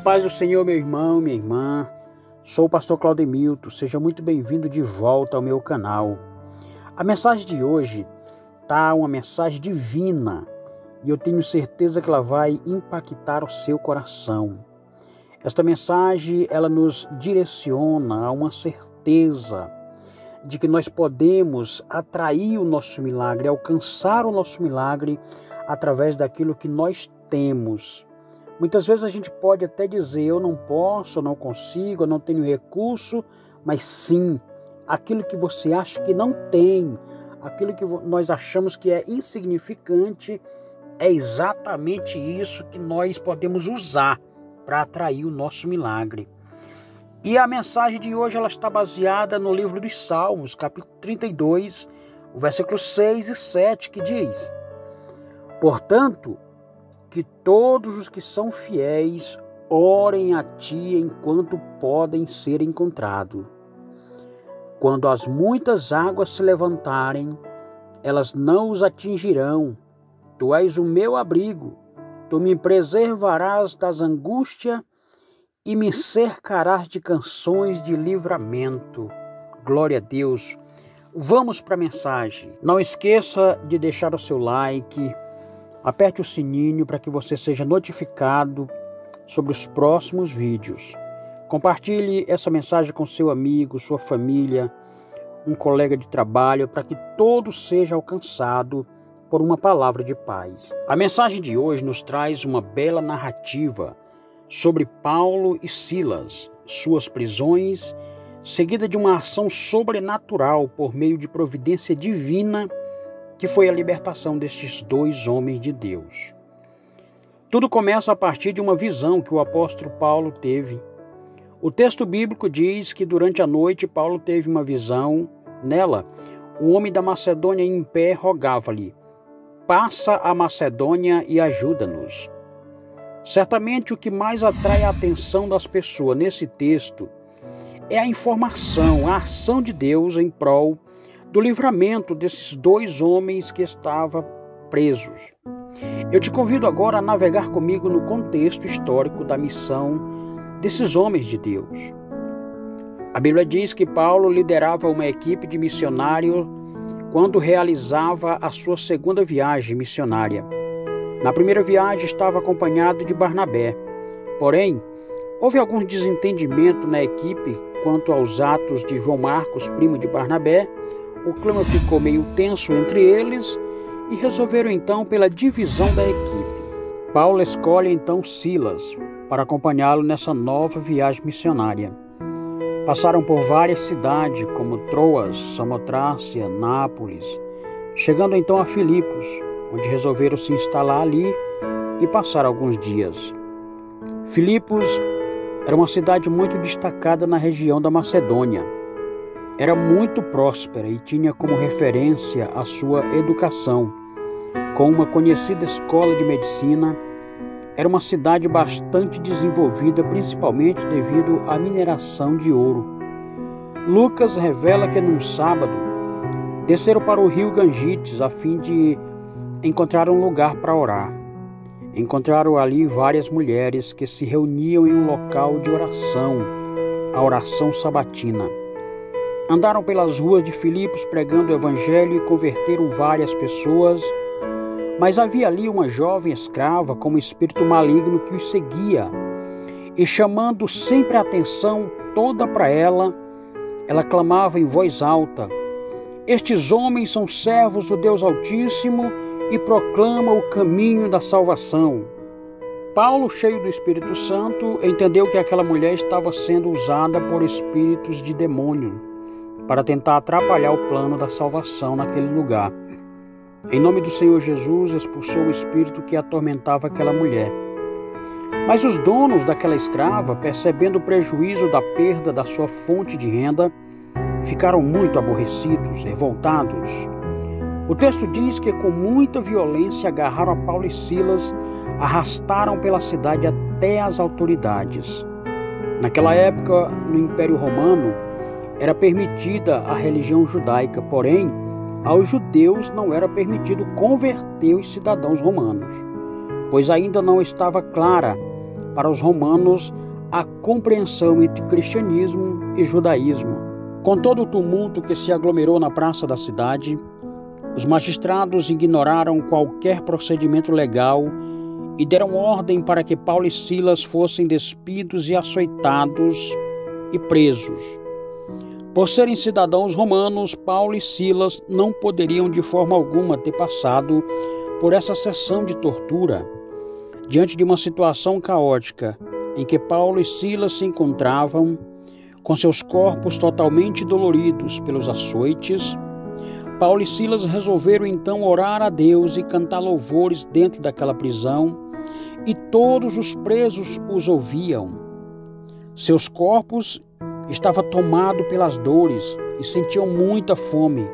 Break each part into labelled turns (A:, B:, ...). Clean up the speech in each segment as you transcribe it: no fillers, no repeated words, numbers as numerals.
A: Paz do Senhor, meu irmão, minha irmã. Sou o pastor Claudemilton. Seja muito bem-vindo de volta ao meu canal. A mensagem de hoje tá uma mensagem divina e eu tenho certeza que ela vai impactar o seu coração. Esta mensagem, ela nos direciona a uma certeza de que nós podemos atrair o nosso milagre, alcançar o nosso milagre através daquilo que nós temos. Muitas vezes a gente pode até dizer, eu não posso, eu não consigo, eu não tenho recurso, mas sim, aquilo que você acha que não tem, aquilo que nós achamos que é insignificante, é exatamente isso que nós podemos usar para atrair o nosso milagre. E a mensagem de hoje ela está baseada no livro dos Salmos, capítulo 32, o versículo 6 e 7, que diz: portanto, que todos os que são fiéis orem a ti enquanto podem ser encontrados. Quando as muitas águas se levantarem, elas não os atingirão. Tu és o meu abrigo, tu me preservarás das angústias e me cercarás de canções de livramento. Glória a Deus. Vamos para a mensagem. Não esqueça de deixar o seu like, aperte o sininho para que você seja notificado sobre os próximos vídeos. Compartilhe essa mensagem com seu amigo, sua família, um colega de trabalho, para que todo seja alcançado por uma palavra de paz. A mensagem de hoje nos traz uma bela narrativa sobre Paulo e Silas, suas prisões, seguida de uma ação sobrenatural por meio de providência divina, que foi a libertação destes dois homens de Deus. Tudo começa a partir de uma visão que o apóstolo Paulo teve. O texto bíblico diz que durante a noite Paulo teve uma visão. Nela, um homem da Macedônia em pé rogava-lhe: passa a Macedônia e ajuda-nos. Certamente o que mais atrai a atenção das pessoas nesse texto é a informação, a ação de Deus em prol do livramento desses dois homens que estavam presos. Eu te convido agora a navegar comigo no contexto histórico da missão desses homens de Deus. A Bíblia diz que Paulo liderava uma equipe de missionários quando realizava a sua segunda viagem missionária. Na primeira viagem estava acompanhado de Barnabé. Porém, houve alguns desentendimentos na equipe quanto aos atos de João Marcos, primo de Barnabé. O clima ficou meio tenso entre eles e resolveram então pela divisão da equipe. Paulo escolhe então Silas para acompanhá-lo nessa nova viagem missionária. Passaram por várias cidades como Troas, Samotrácia, Nápoles, chegando então a Filipos, onde resolveram se instalar ali e passar alguns dias. Filipos era uma cidade muito destacada na região da Macedônia. Era muito próspera e tinha como referência a sua educação. Com uma conhecida escola de medicina, era uma cidade bastante desenvolvida, principalmente devido à mineração de ouro. Lucas revela que num sábado, desceram para o rio Gangites a fim de encontrar um lugar para orar. Encontraram ali várias mulheres que se reuniam em um local de oração, a oração sabatina. Andaram pelas ruas de Filipos pregando o evangelho e converteram várias pessoas, mas havia ali uma jovem escrava com um espírito maligno que os seguia, e chamando sempre a atenção toda para ela, ela clamava em voz alta: estes homens são servos do Deus Altíssimo e proclamam o caminho da salvação. Paulo, cheio do Espírito Santo, entendeu que aquela mulher estava sendo usada por espíritos de demônio para tentar atrapalhar o plano da salvação naquele lugar. Em nome do Senhor Jesus, expulsou o espírito que atormentava aquela mulher. Mas os donos daquela escrava, percebendo o prejuízo da perda da sua fonte de renda, ficaram muito aborrecidos, revoltados. O texto diz que com muita violência agarraram a Paulo e Silas, arrastaram pela cidade até as autoridades. Naquela época, no Império Romano, era permitida a religião judaica, porém, aos judeus não era permitido converter os cidadãos romanos, pois ainda não estava clara para os romanos a compreensão entre cristianismo e judaísmo. Com todo o tumulto que se aglomerou na praça da cidade, os magistrados ignoraram qualquer procedimento legal e deram ordem para que Paulo e Silas fossem despidos e açoitados e presos. Por serem cidadãos romanos, Paulo e Silas não poderiam de forma alguma ter passado por essa sessão de tortura. Diante de uma situação caótica em que Paulo e Silas se encontravam, com seus corpos totalmente doloridos pelos açoites, Paulo e Silas resolveram então orar a Deus e cantar louvores dentro daquela prisão, e todos os presos os ouviam. Seus corpos estavam tomados pelas dores e sentiam muita fome,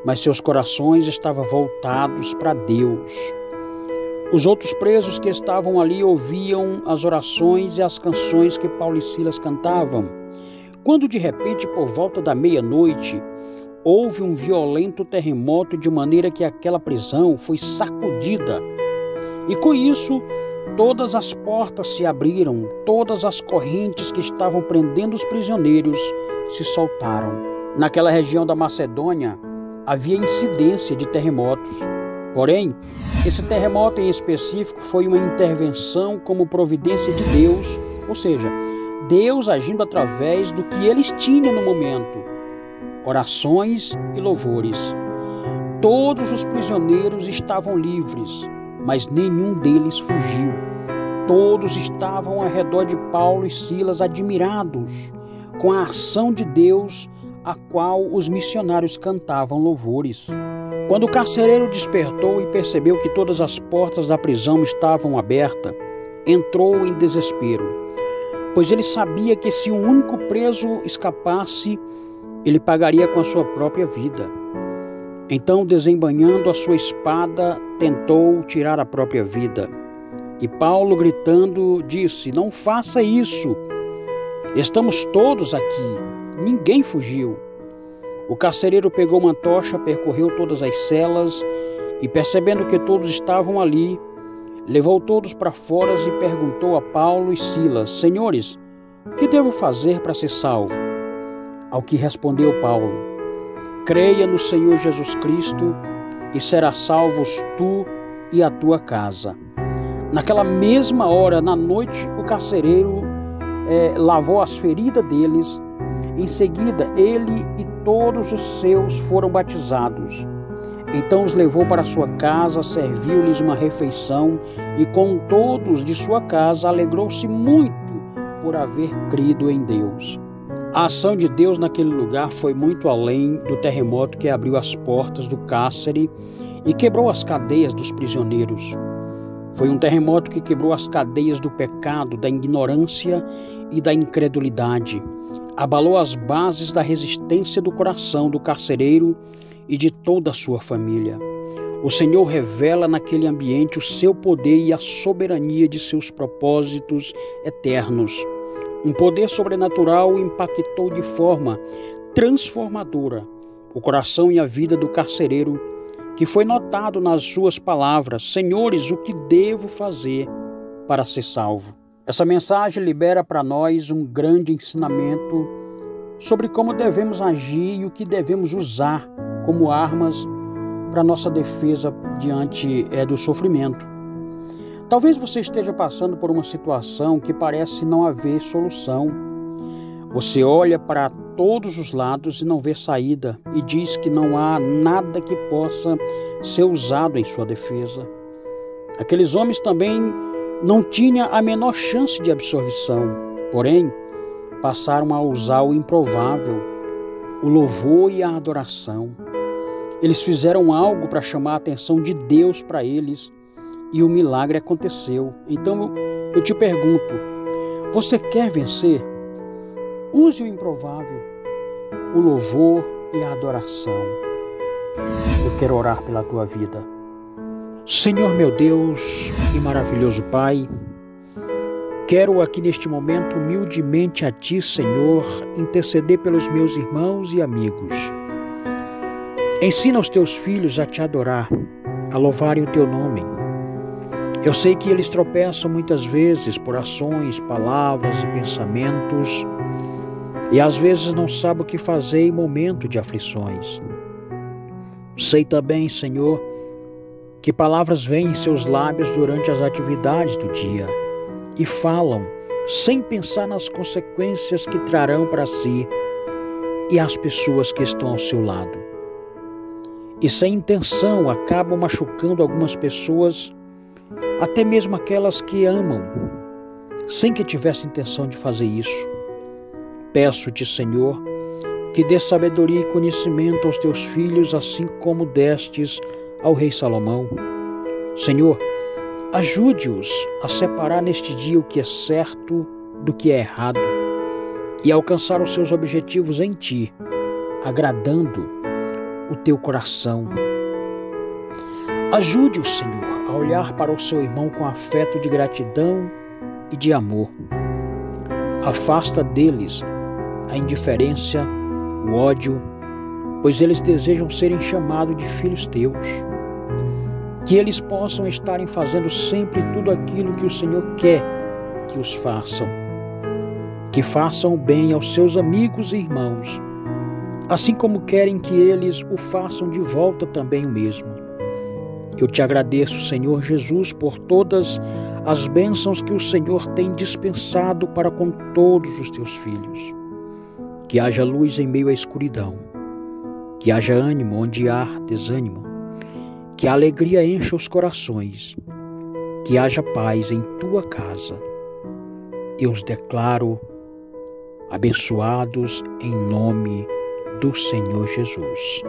A: mas seus corações estavam voltados para Deus. Os outros presos que estavam ali ouviam as orações e as canções que Paulo e Silas cantavam, quando de repente, por volta da meia-noite, houve um violento terremoto de maneira que aquela prisão foi sacudida. E com isso, todas as portas se abriram, todas as correntes que estavam prendendo os prisioneiros se soltaram. Naquela região da Macedônia, havia incidência de terremotos. Porém, esse terremoto em específico foi uma intervenção como providência de Deus, ou seja, Deus agindo através do que eles tinham no momento, orações e louvores. Todos os prisioneiros estavam livres, mas nenhum deles fugiu. Todos estavam ao redor de Paulo e Silas, admirados com a ação de Deus, a qual os missionários cantavam louvores. Quando o carcereiro despertou e percebeu que todas as portas da prisão estavam abertas, entrou em desespero, pois ele sabia que se um único preso escapasse, ele pagaria com a sua própria vida. Então, desembainhando a sua espada, tentou tirar a própria vida. E Paulo, gritando, disse: "Não faça isso! Estamos todos aqui, ninguém fugiu." O carcereiro pegou uma tocha, percorreu todas as celas e, percebendo que todos estavam ali, levou todos para fora e perguntou a Paulo e Silas: "Senhores, que devo fazer para ser salvo?" Ao que respondeu Paulo: "Creia no Senhor Jesus Cristo e serás salvos tu e a tua casa." Naquela mesma hora, na noite, o carcereiro lavou as feridas deles. Em seguida, ele e todos os seus foram batizados. Então os levou para sua casa, serviu-lhes uma refeição e com todos de sua casa alegrou-se muito por haver crido em Deus. A ação de Deus naquele lugar foi muito além do terremoto que abriu as portas do cárcere e quebrou as cadeias dos prisioneiros. Foi um terremoto que quebrou as cadeias do pecado, da ignorância e da incredulidade. Abalou as bases da resistência do coração do carcereiro e de toda a sua família. O Senhor revela naquele ambiente o seu poder e a soberania de seus propósitos eternos. Um poder sobrenatural impactou de forma transformadora o coração e a vida do carcereiro, que foi notado nas suas palavras: "Senhores, o que devo fazer para ser salvo?" Essa mensagem libera para nós um grande ensinamento sobre como devemos agir e o que devemos usar como armas para nossa defesa diante do sofrimento. Talvez você esteja passando por uma situação que parece não haver solução. Você olha para todos os lados e não vê saída e diz que não há nada que possa ser usado em sua defesa. Aqueles homens também não tinham a menor chance de absorção, porém passaram a usar o improvável, o louvor e a adoração. Eles fizeram algo para chamar a atenção de Deus para eles e o milagre aconteceu. Então eu te pergunto: você quer vencer? Use o improvável, o louvor e a adoração. Eu quero orar pela tua vida. Senhor meu Deus e maravilhoso Pai, quero aqui neste momento humildemente a Ti, Senhor, interceder pelos meus irmãos e amigos Ensina os teus filhos a te adorar, a louvarem o teu nome. Eu sei que eles tropeçam muitas vezes por ações, palavras e pensamentos, e às vezes não sabem o que fazer em momento de aflições. Sei também, Senhor, que palavras vêm em seus lábios durante as atividades do dia e falam sem pensar nas consequências que trarão para si e as pessoas que estão ao seu lado. E sem intenção acabam machucando algumas pessoas, até mesmo aquelas que amam, sem que tivesse intenção de fazer isso. Peço-te, Senhor, que dê sabedoria e conhecimento aos teus filhos, assim como destes ao rei Salomão. Senhor, ajude-os a separar neste dia o que é certo do que é errado e alcançar os seus objetivos em Ti, agradando o Teu coração. Ajude-o, Senhor, a olhar para o seu irmão com afeto de gratidão e de amor. Afasta deles a indiferença, o ódio, pois eles desejam serem chamados de filhos Teus. Que eles possam estarem fazendo sempre tudo aquilo que o Senhor quer que os façam. Que façam o bem aos seus amigos e irmãos, assim como querem que eles o façam de volta também o mesmo. Eu te agradeço, Senhor Jesus, por todas as bênçãos que o Senhor tem dispensado para com todos os teus filhos. Que haja luz em meio à escuridão, que haja ânimo onde há desânimo, que a alegria encha os corações, que haja paz em tua casa. Eu os declaro abençoados em nome do Senhor Jesus.